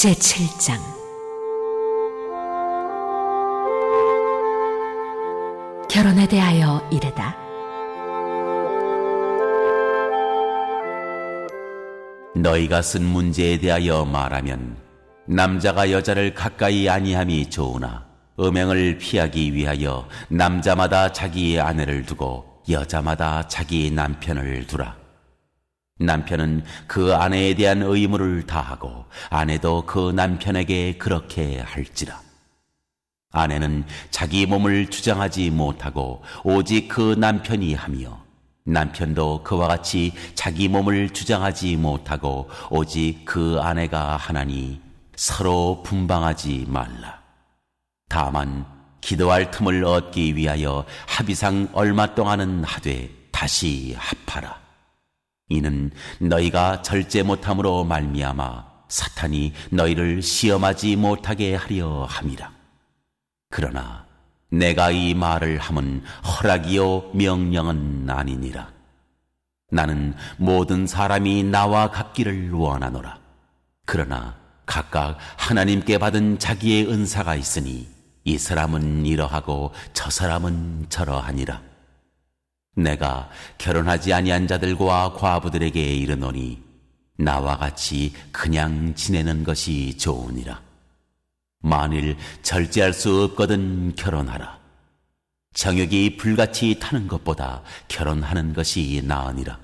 제7장. 결혼에 대하여 이르다. 너희가 쓴 문제에 대하여 말하면 남자가 여자를 가까이 아니함이 좋으나 음행을 피하기 위하여 남자마다 자기의 아내를 두고 여자마다 자기의 남편을 두라. 남편은 그 아내에 대한 의무를 다하고 아내도 그 남편에게 그렇게 할지라. 아내는 자기 몸을 주장하지 못하고 오직 그 남편이 하며 남편도 그와 같이 자기 몸을 주장하지 못하고 오직 그 아내가 하나니 서로 분방하지 말라. 다만 기도할 틈을 얻기 위하여 합의상 얼마 동안은 하되 다시 합하라. 이는 너희가 절제 못함으로 말미암아 사탄이 너희를 시험하지 못하게 하려 함이라. 그러나 내가 이 말을 함은 허락이요 명령은 아니니라. 나는 모든 사람이 나와 같기를 원하노라. 그러나 각각 하나님께 받은 자기의 은사가 있으니 이 사람은 이러하고 저 사람은 저러하니라. 내가 결혼하지 아니한 자들과 과부들에게 이르노니 나와 같이 그냥 지내는 것이 좋으니라. 만일 절제할 수 없거든 결혼하라. 정욕이 불같이 타는 것보다 결혼하는 것이 나으니라.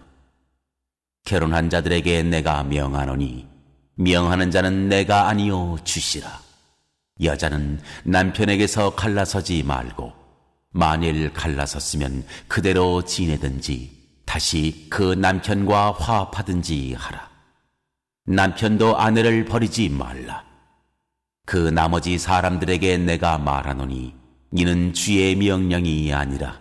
결혼한 자들에게 내가 명하노니 명하는 자는 내가 아니요 주시라. 여자는 남편에게서 갈라서지 말고 만일 갈라섰으면 그대로 지내든지 다시 그 남편과 화합하든지 하라. 남편도 아내를 버리지 말라. 그 나머지 사람들에게 내가 말하노니 이는 주의 명령이 아니라.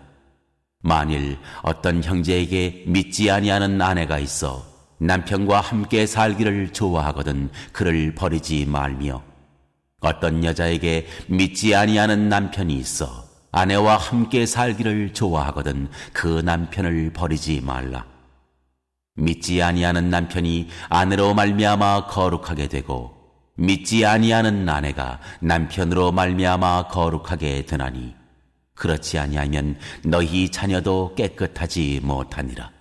만일 어떤 형제에게 믿지 아니하는 아내가 있어 남편과 함께 살기를 좋아하거든 그를 버리지 말며, 어떤 여자에게 믿지 아니하는 남편이 있어 아내와 함께 살기를 좋아하거든 그 남편을 버리지 말라. 믿지 아니하는 남편이 아내로 말미암아 거룩하게 되고 믿지 아니하는 아내가 남편으로 말미암아 거룩하게 되나니 그렇지 아니하면 너희 자녀도 깨끗하지 못하니라.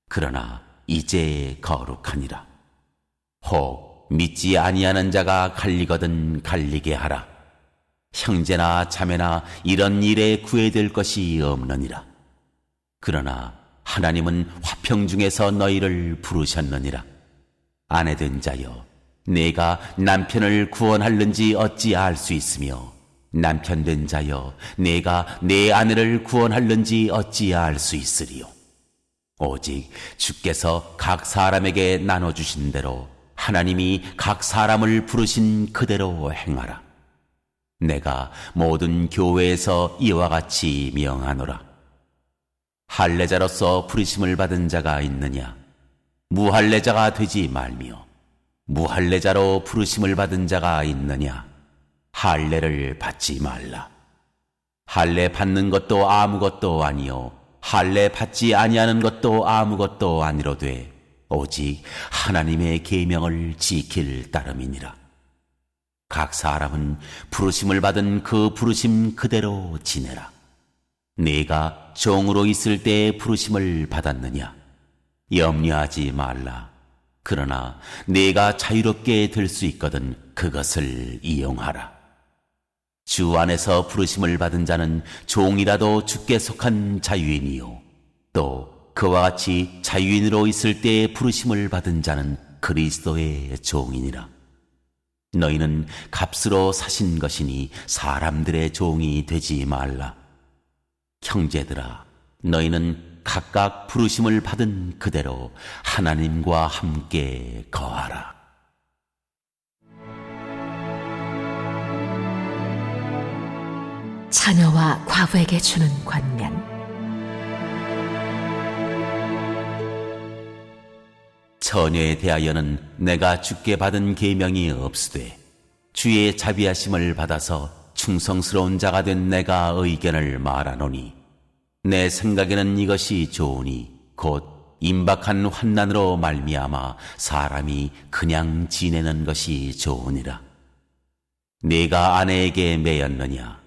그러나 이제 거룩하니라. 혹 믿지 아니하는 자가 갈리거든 갈리게 하라. 형제나 자매나 이런 일에 구애될 것이 없느니라. 그러나 하나님은 화평 중에서 너희를 부르셨느니라. 아내된 자여, 내가 남편을 구원할는지 어찌 알 수 있으며 남편된 자여, 내가 내 아내를 구원할는지 어찌 알 수 있으리요. 오직 주께서 각 사람에게 나눠주신 대로 하나님이 각 사람을 부르신 그대로 행하라. 내가 모든 교회에서 이와 같이 명하노라. 할례자로서 부르심을 받은 자가 있느냐? 무할례자가 되지 말며, 무할례자로 부르심을 받은 자가 있느냐? 할례를 받지 말라. 할례 받는 것도 아무것도 아니요 할례 받지 아니하는 것도 아무것도 아니로되 오직 하나님의 계명을 지킬 따름이니라. 각 사람은 부르심을 받은 그 부르심 그대로 지내라. 네가 종으로 있을 때에 부르심을 받았느냐? 염려하지 말라. 그러나 네가 자유롭게 될 수 있거든 그것을 이용하라. 주 안에서 부르심을 받은 자는 종이라도 주께 속한 자유인이요 또 그와 같이 자유인으로 있을 때에 부르심을 받은 자는 그리스도의 종이니라. 너희는 값으로 사신 것이니 사람들의 종이 되지 말라. 형제들아, 너희는 각각 부르심을 받은 그대로 하나님과 함께 거하라. 자녀와 과부에게 주는 권면. 처녀에 대하여는 내가 주께 받은 계명이 없으되 주의 자비하심을 받아서 충성스러운 자가 된 내가 의견을 말하노니 내 생각에는 이것이 좋으니 곧 임박한 환난으로 말미암아 사람이 그냥 지내는 것이 좋으니라. 네가 아내에게 매였느냐?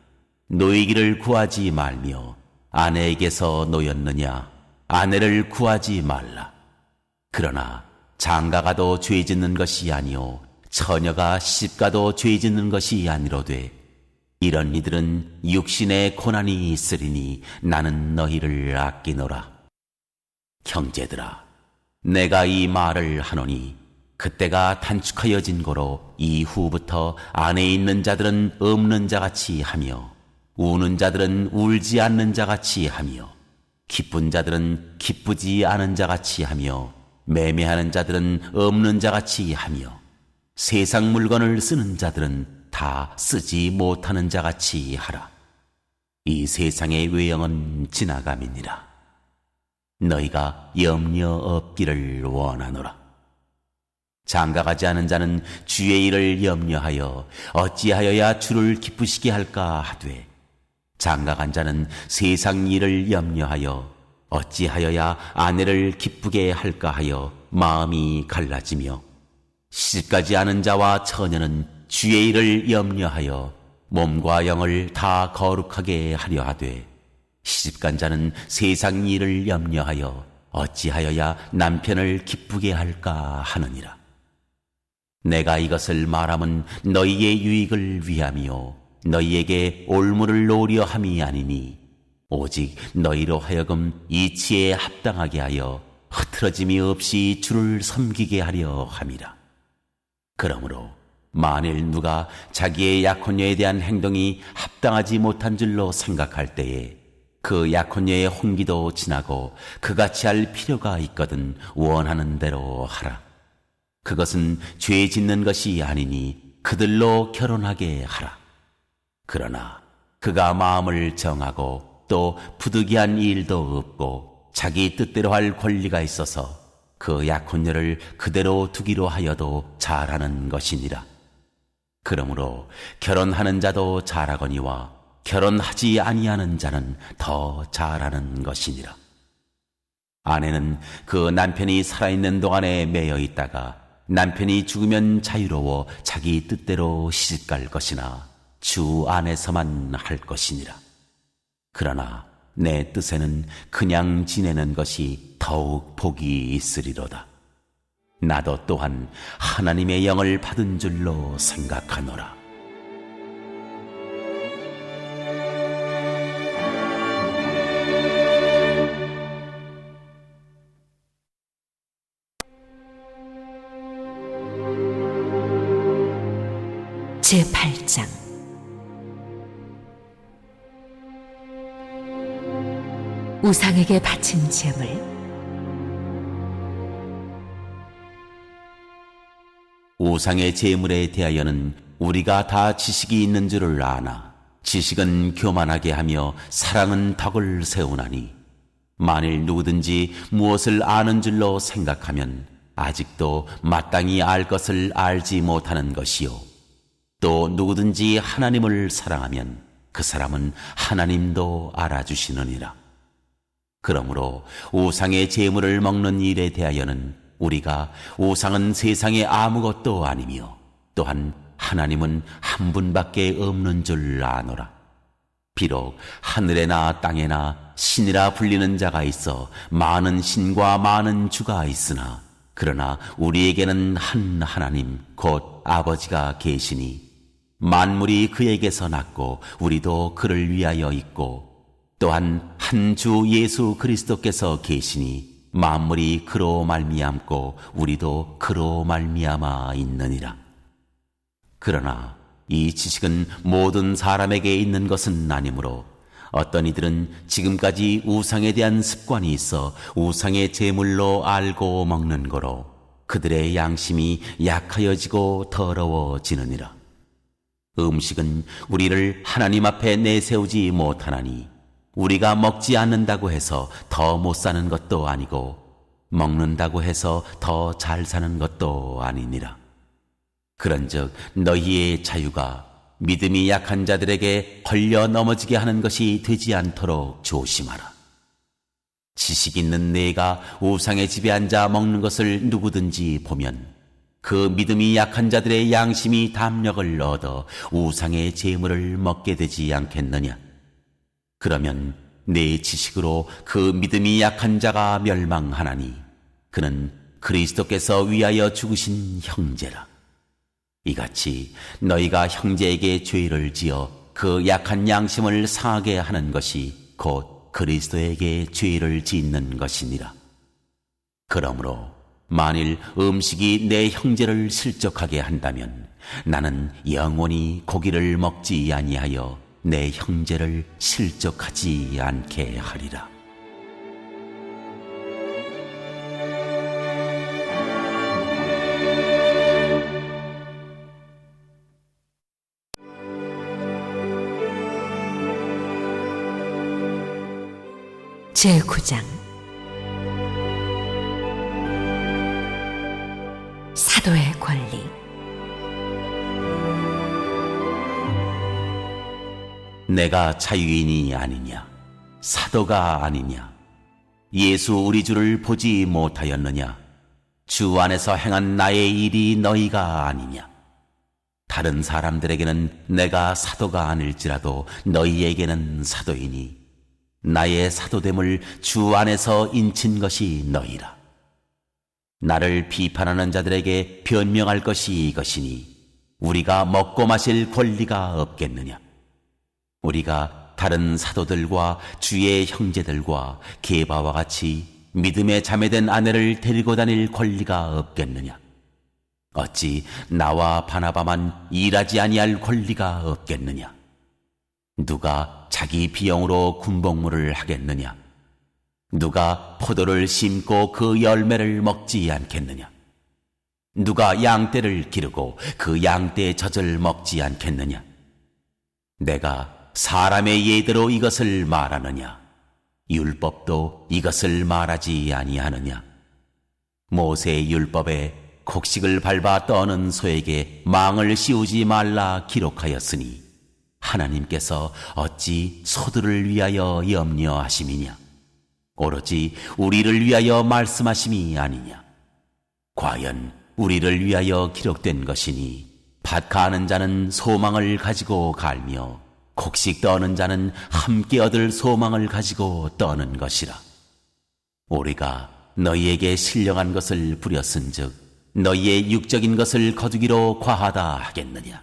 노이기를 구하지 말며 아내에게서 노였느냐? 아내를 구하지 말라. 그러나 장가가도 죄 짓는 것이 아니요 처녀가 시집가도 죄 짓는 것이 아니로되 이런 이들은 육신의 고난이 있으리니 나는 너희를 아끼노라. 형제들아, 내가 이 말을 하노니 그때가 단축하여진 고로 이후부터 안에 있는 자들은 없는 자같이 하며 우는 자들은 울지 않는 자같이 하며 기쁜 자들은 기쁘지 않은 자같이 하며 매매하는 자들은 없는 자같이 하며 세상 물건을 쓰는 자들은 다 쓰지 못하는 자같이 하라. 이 세상의 외형은 지나감이니라. 너희가 염려 없기를 원하노라. 장가가지 않은 자는 주의 일을 염려하여 어찌하여야 주를 기쁘시게 할까 하되 장가간 자는 세상 일을 염려하여 어찌하여야 아내를 기쁘게 할까 하여 마음이 갈라지며 시집가지 않은 자와 처녀는 주의 일을 염려하여 몸과 영을 다 거룩하게 하려 하되 시집간 자는 세상 일을 염려하여 어찌하여야 남편을 기쁘게 할까 하느니라. 내가 이것을 말함은 너희의 유익을 위함이요 너희에게 올무를 놓으려 함이 아니니 오직 너희로 하여금 이치에 합당하게 하여 흐트러짐이 없이 주를 섬기게 하려 함이라. 그러므로 만일 누가 자기의 약혼녀에 대한 행동이 합당하지 못한 줄로 생각할 때에 그 약혼녀의 혼기도 지나고 그같이 할 필요가 있거든 원하는 대로 하라. 그것은 죄 짓는 것이 아니니 그들로 결혼하게 하라. 그러나 그가 마음을 정하고 또 부득이한 일도 없고 자기 뜻대로 할 권리가 있어서 그 약혼녀를 그대로 두기로 하여도 잘하는 것이니라. 그러므로 결혼하는 자도 잘하거니와 결혼하지 아니하는 자는 더 잘하는 것이니라. 아내는 그 남편이 살아있는 동안에 매여 있다가 남편이 죽으면 자유로워 자기 뜻대로 시집갈 것이나 주 안에서만 할 것이니라. 그러나 내 뜻에는 그냥 지내는 것이 더욱 복이 있으리로다. 나도 또한 하나님의 영을 받은 줄로 생각하노라. 제8장 우상에게 바친 제물. 우상의 제물에 대하여는 우리가 다 지식이 있는 줄을 아나 지식은 교만하게 하며 사랑은 덕을 세우나니 만일 누구든지 무엇을 아는 줄로 생각하면 아직도 마땅히 알 것을 알지 못하는 것이요 또 누구든지 하나님을 사랑하면 그 사람은 하나님도 알아주시느니라. 그러므로 우상의 제물을 먹는 일에 대하여는 우리가 우상은 세상에 아무것도 아니며 또한 하나님은 한 분밖에 없는 줄 아노라. 비록 하늘에나 땅에나 신이라 불리는 자가 있어 많은 신과 많은 주가 있으나 그러나 우리에게는 한 하나님 곧 아버지가 계시니 만물이 그에게서 났고 우리도 그를 위하여 있고 또한 한 주 예수 그리스도께서 계시니 만물이 그로 말미암고 우리도 그로 말미암아 있느니라. 그러나 이 지식은 모든 사람에게 있는 것은 아니므로 어떤 이들은 지금까지 우상에 대한 습관이 있어 우상의 제물로 알고 먹는 거로 그들의 양심이 약하여지고 더러워지느니라. 음식은 우리를 하나님 앞에 내세우지 못하나니 우리가 먹지 않는다고 해서 더 못 사는 것도 아니고 먹는다고 해서 더 잘 사는 것도 아니니라. 그런즉 너희의 자유가 믿음이 약한 자들에게 걸려 넘어지게 하는 것이 되지 않도록 조심하라. 지식 있는 내가 우상의 집에 앉아 먹는 것을 누구든지 보면 그 믿음이 약한 자들의 양심이 담력을 얻어 우상의 제물을 먹게 되지 않겠느냐. 그러면 내 지식으로 그 믿음이 약한 자가 멸망하나니 그는 그리스도께서 위하여 죽으신 형제라. 이같이 너희가 형제에게 죄를 지어 그 약한 양심을 상하게 하는 것이 곧 그리스도에게 죄를 짓는 것이니라. 그러므로 만일 음식이 내 형제를 실족하게 한다면 나는 영원히 고기를 먹지 아니하여 내 형제를 실족하지 않게 하리라. 제9장 사도의 권리. 내가 자유인이 아니냐, 사도가 아니냐, 예수 우리 주를 보지 못하였느냐, 주 안에서 행한 나의 일이 너희가 아니냐. 다른 사람들에게는 내가 사도가 아닐지라도 너희에게는 사도이니 나의 사도됨을 주 안에서 인친 것이 너희라. 나를 비판하는 자들에게 변명할 것이 이것이니 우리가 먹고 마실 권리가 없겠느냐. 우리가 다른 사도들과 주의 형제들과 게바와 같이 믿음에 자매된 아내를 데리고 다닐 권리가 없겠느냐. 어찌 나와 바나바만 일하지 아니할 권리가 없겠느냐. 누가 자기 비용으로 군복무를 하겠느냐. 누가 포도를 심고 그 열매를 먹지 않겠느냐. 누가 양떼를 기르고 그 양떼의 젖을 먹지 않겠느냐. 내가 사람의 예대로 이것을 말하느냐. 율법도 이것을 말하지 아니하느냐. 모세의 율법에 곡식을 밟아 떠는 소에게 망을 씌우지 말라 기록하였으니 하나님께서 어찌 소들을 위하여 염려하심이냐. 오로지 우리를 위하여 말씀하심이 아니냐. 과연 우리를 위하여 기록된 것이니 밭 가는 자는 소망을 가지고 갈며 곡식 떠는 자는 함께 얻을 소망을 가지고 떠는 것이라. 우리가 너희에게 신령한 것을 부렸은즉 너희의 육적인 것을 거두기로 과하다 하겠느냐.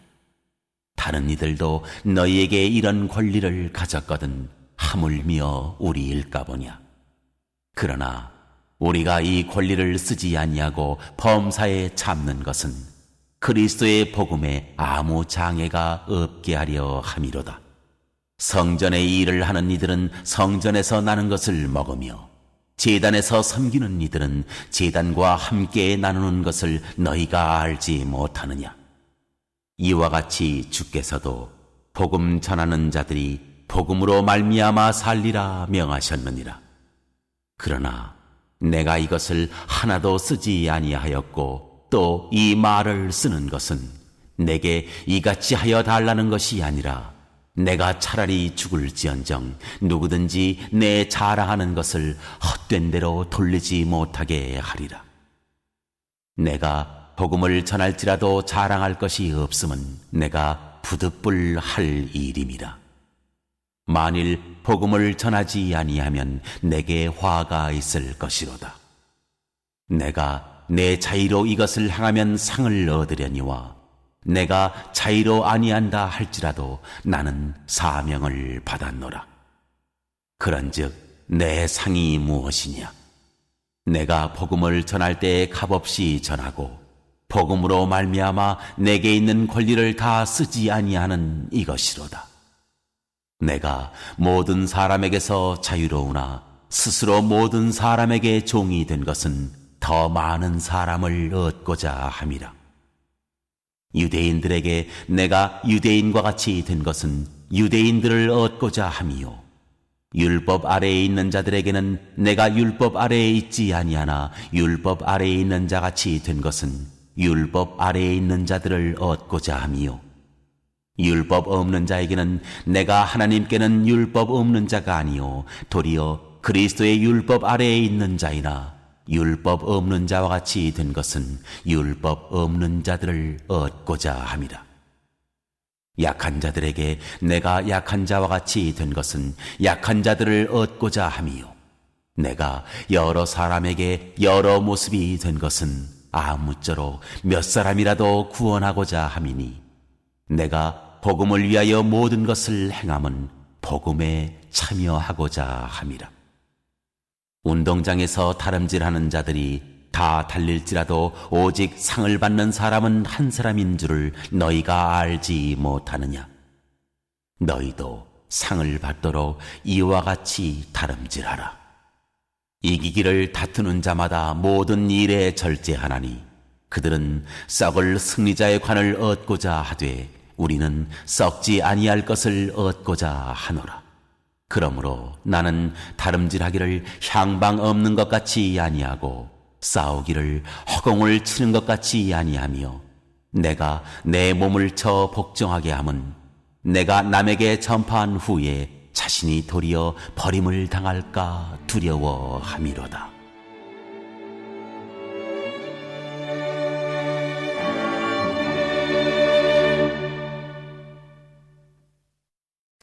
다른 이들도 너희에게 이런 권리를 가졌거든 하물며 우리일까 보냐. 그러나 우리가 이 권리를 쓰지 아니하고 범사에 참는 것은 그리스도의 복음에 아무 장애가 없게 하려 함이로다. 성전의 일을 하는 이들은 성전에서 나는 것을 먹으며 제단에서 섬기는 이들은 제단과 함께 나누는 것을 너희가 알지 못하느냐. 이와 같이 주께서도 복음 전하는 자들이 복음으로 말미암아 살리라 명하셨느니라. 그러나 내가 이것을 하나도 쓰지 아니하였고 또 이 말을 쓰는 것은 내게 이같이 하여 달라는 것이 아니라 내가 차라리 죽을지언정 누구든지 내 자랑하는 것을 헛된 대로 돌리지 못하게 하리라. 내가 복음을 전할지라도 자랑할 것이 없음은 내가 부득불할 일임이라. 만일 복음을 전하지 아니하면 내게 화가 있을 것이로다. 내가 내 자의로 이것을 행하면 상을 얻으려니와 내가 자의로 아니한다 할지라도 나는 사명을 받았노라. 그런즉 내 상이 무엇이냐? 내가 복음을 전할 때에 값없이 전하고 복음으로 말미암아 내게 있는 권리를 다 쓰지 아니하는 이것이로다. 내가 모든 사람에게서 자유로우나 스스로 모든 사람에게 종이 된 것은 더 많은 사람을 얻고자 함이라. 유대인들에게 내가 유대인과 같이 된 것은 유대인들을 얻고자 함이요, 율법 아래에 있는 자들에게는 내가 율법 아래에 있지 아니하나 율법 아래에 있는 자같이 된 것은 율법 아래에 있는 자들을 얻고자 함이요, 율법 없는 자에게는 내가 하나님께는 율법 없는 자가 아니요 도리어 그리스도의 율법 아래에 있는 자이나 율법 없는 자와 같이 된 것은 율법 없는 자들을 얻고자 함이라. 약한 자들에게 내가 약한 자와 같이 된 것은 약한 자들을 얻고자 함이요, 내가 여러 사람에게 여러 모습이 된 것은 아무쪼록 몇 사람이라도 구원하고자 함이니, 내가 복음을 위하여 모든 것을 행함은 복음에 참여하고자 함이라. 운동장에서 다름질하는 자들이 다 달릴지라도 오직 상을 받는 사람은 한 사람인 줄을 너희가 알지 못하느냐? 너희도 상을 받도록 이와 같이 다름질하라. 이기기를 다투는 자마다 모든 일에 절제하나니 그들은 썩을 승리자의 관을 얻고자 하되 우리는 썩지 아니할 것을 얻고자 하노라. 그러므로 나는 다름질하기를 향방 없는 것 같이 아니하고 싸우기를 허공을 치는 것 같이 아니하며, 내가 내 몸을 쳐 복종하게 함은 내가 남에게 전파한 후에 자신이 도리어 버림을 당할까 두려워함이로다.